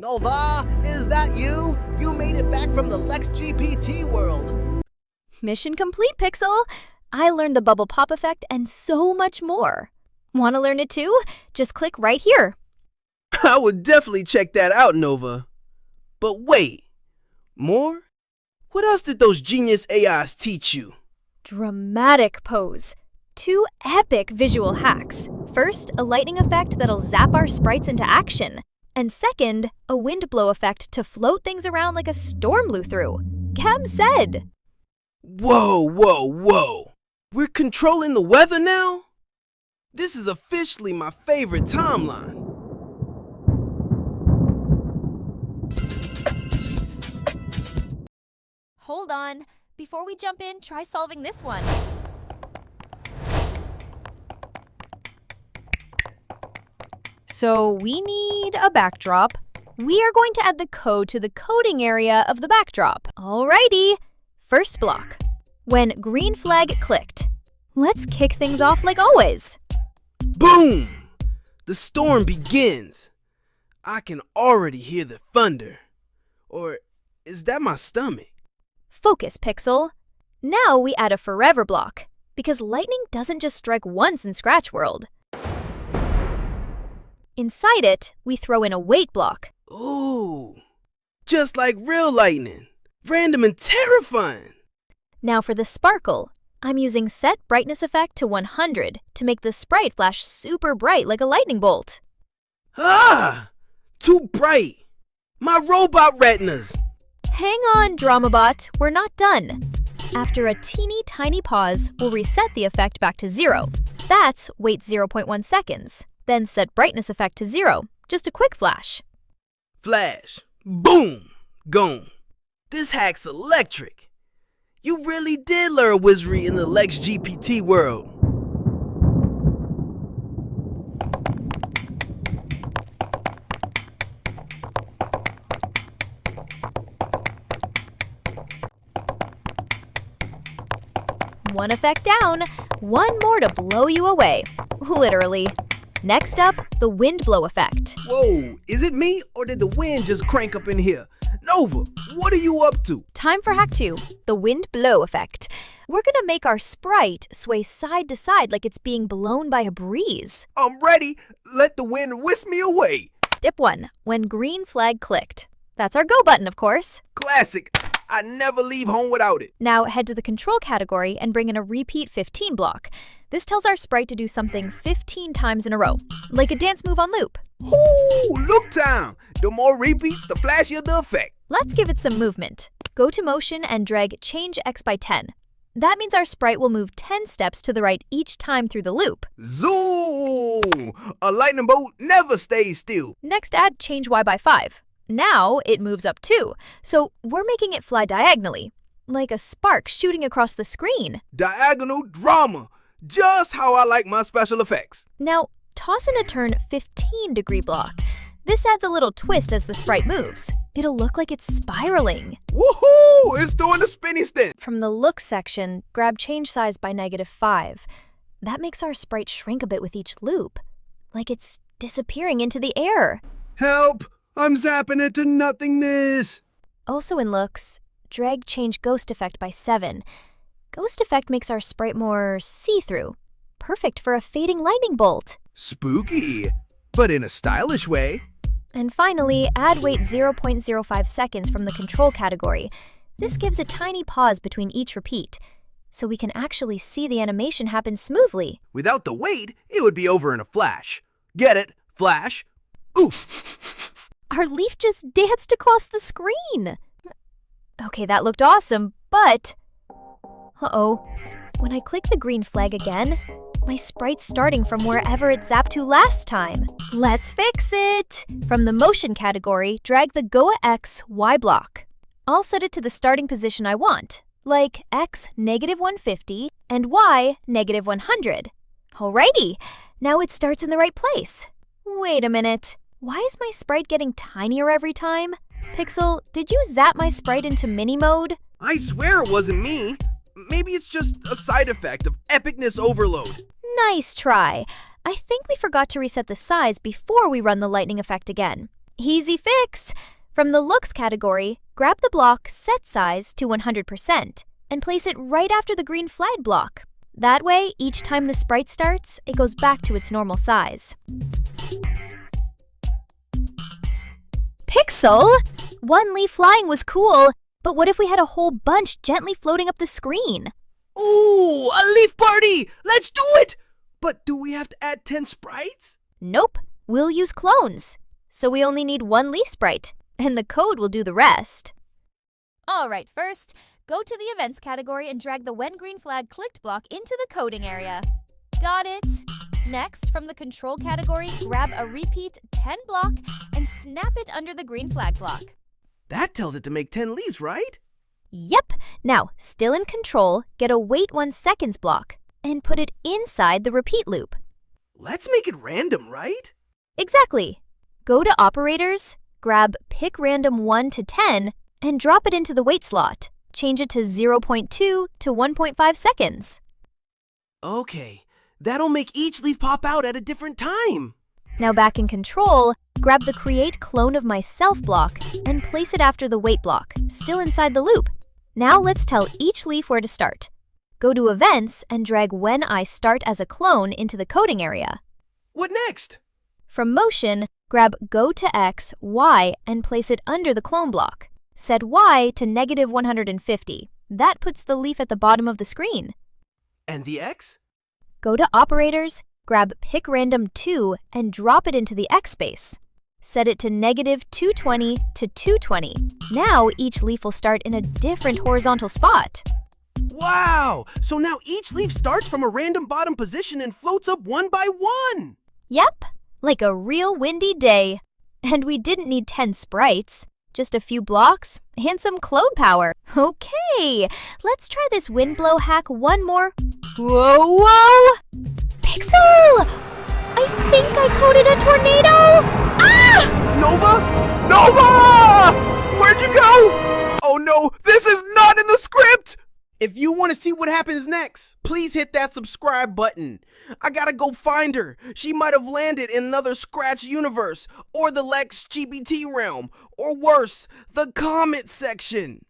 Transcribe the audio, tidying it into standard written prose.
Nova, is that you? You made it back from the Lex GPT world. Mission complete, Pixel! I learned the bubble pop effect and so much more. Want to learn it too? Just click right here. I would definitely check that out, Nova. But wait, more? What else did those genius AIs teach you? Dramatic pose. 2 epic visual hacks. First, a lightning effect that'll zap our sprites into action. And second, a wind blow effect to float things around like a storm blew through. Cam said. Whoa. We're controlling the weather now? This is officially my favorite timeline. Hold on. Before we jump in, try solving this one. So we need a backdrop. We are going to add the code to the coding area of the backdrop. Alrighty. First block. When green flag clicked. Let's kick things off like always. Boom! The storm begins. I can already hear the thunder. Or is that my stomach? Focus, Pixel. Now we add a forever block, because lightning doesn't just strike once in Scratch World. Inside it, we throw in a wait block. Ooh, just like real lightning. Random and terrifying. Now for the sparkle, I'm using Set Brightness Effect to 100 to make the sprite flash super bright like a lightning bolt. Ah! Too bright. My robot retinas. Hang on, DramaBot, we're not done. After a teeny tiny pause, we'll reset the effect back to 0. That's wait 0.1 seconds. Then set brightness effect to 0. Just a quick flash. Flash. Boom. Gone. This hack's electric. You really did learn wizardry in the Lex GPT world. One effect down, one more to blow you away. Literally. Next up, the wind blow effect. Whoa, is it me or did the wind just crank up in here? Nova, what are you up to? Time for hack 2, the wind blow effect. We're gonna make our sprite sway side to side like it's being blown by a breeze. I'm ready. Let the wind whisk me away. Step 1, when green flag clicked. That's our go button, of course. Classic. I never leave home without it. Now head to the control category and bring in a repeat 15 block. This tells our sprite to do something 15 times in a row, like a dance move on loop. Ooh, look time. The more repeats, the flashier the effect. Let's give it some movement. Go to motion and drag change X by 10. That means our sprite will move 10 steps to the right each time through the loop. Zoom! A lightning bolt never stays still. Next add change Y by 5. Now it moves up 2, so we're making it fly diagonally, like a spark shooting across the screen. Diagonal drama. Just how I like my special effects. Now, toss in a turn 15-degree block. This adds a little twist as the sprite moves. It'll look like it's spiraling. Woohoo! It's doing the spinny stint. From the look section, grab change size by -5. That makes our sprite shrink a bit with each loop, like it's disappearing into the air. Help! I'm zapping it to nothingness. Also in looks, drag change ghost effect by 7. Ghost effect makes our sprite more see-through. Perfect for a fading lightning bolt. Spooky, but in a stylish way. And finally, add wait 0.05 seconds from the control category. This gives a tiny pause between each repeat, so we can actually see the animation happen smoothly. Without the wait, it would be over in a flash. Get it? Flash? Oof! Our leaf just danced across the screen. Okay, that looked awesome, but... Uh-oh. When I click the green flag again, my sprite's starting from wherever it zapped to last time. Let's fix it! From the motion category, drag the Goa X Y block. I'll set it to the starting position I want, like X -150 and Y -100. Alrighty, now it starts in the right place. Wait a minute. Why is my sprite getting tinier every time? Pixel, did you zap my sprite into mini mode? I swear it wasn't me. Maybe it's just a side effect of epicness overload. Nice try. I think we forgot to reset the size before we run the lightning effect again. Easy fix! From the looks category, grab the block Set Size to 100% and place it right after the green flag block. That way, each time the sprite starts, it goes back to its normal size. Pixel! One leaf flying was cool, but what if we had a whole bunch gently floating up the screen? Ooh, a leaf party! Let's do it! But do we have to add 10 sprites? Nope, we'll use clones. So we only need one leaf sprite, and the code will do the rest. Alright, first, go to the Events category and drag the When Green Flag Clicked block into the coding area. Got it! Next, from the Control category, grab a Repeat 10 block and snap it under the green flag block. That tells it to make 10 leaves, right? Yep! Now, still in Control, get a Wait 1 seconds block and put it inside the repeat loop. Let's make it random, right? Exactly. Go to Operators, grab Pick Random 1 to 10, and drop it into the wait slot. Change it to 0.2 to 1.5 seconds. Okay, that'll make each leaf pop out at a different time. Now back in Control, grab the Create Clone of Myself block and place it after the wait block, still inside the loop. Now let's tell each leaf where to start. Go to Events and drag When I Start as a Clone into the coding area. What next? From Motion, grab Go to X, Y, and place it under the clone block. Set Y to -150. That puts the leaf at the bottom of the screen. And the X? Go to Operators, grab Pick Random 2, and drop it into the X space. Set it to -220 to 220. Now each leaf will start in a different horizontal spot. Wow! So now each leaf starts from a random bottom position and floats up one by one! Yep, like a real windy day. And we didn't need 10 sprites, just a few blocks and some clone power. Okay, let's try this wind blow hack one more. Whoa, whoa! Pixel! I think I coded a tornado! Ah! Nova? Nova! Where'd you go? Oh no, this is not in the script! If you want to see what happens next, please hit that subscribe button. I gotta go find her. She might have landed in another Scratch universe, or the Lex GPT realm, or worse, the comment section.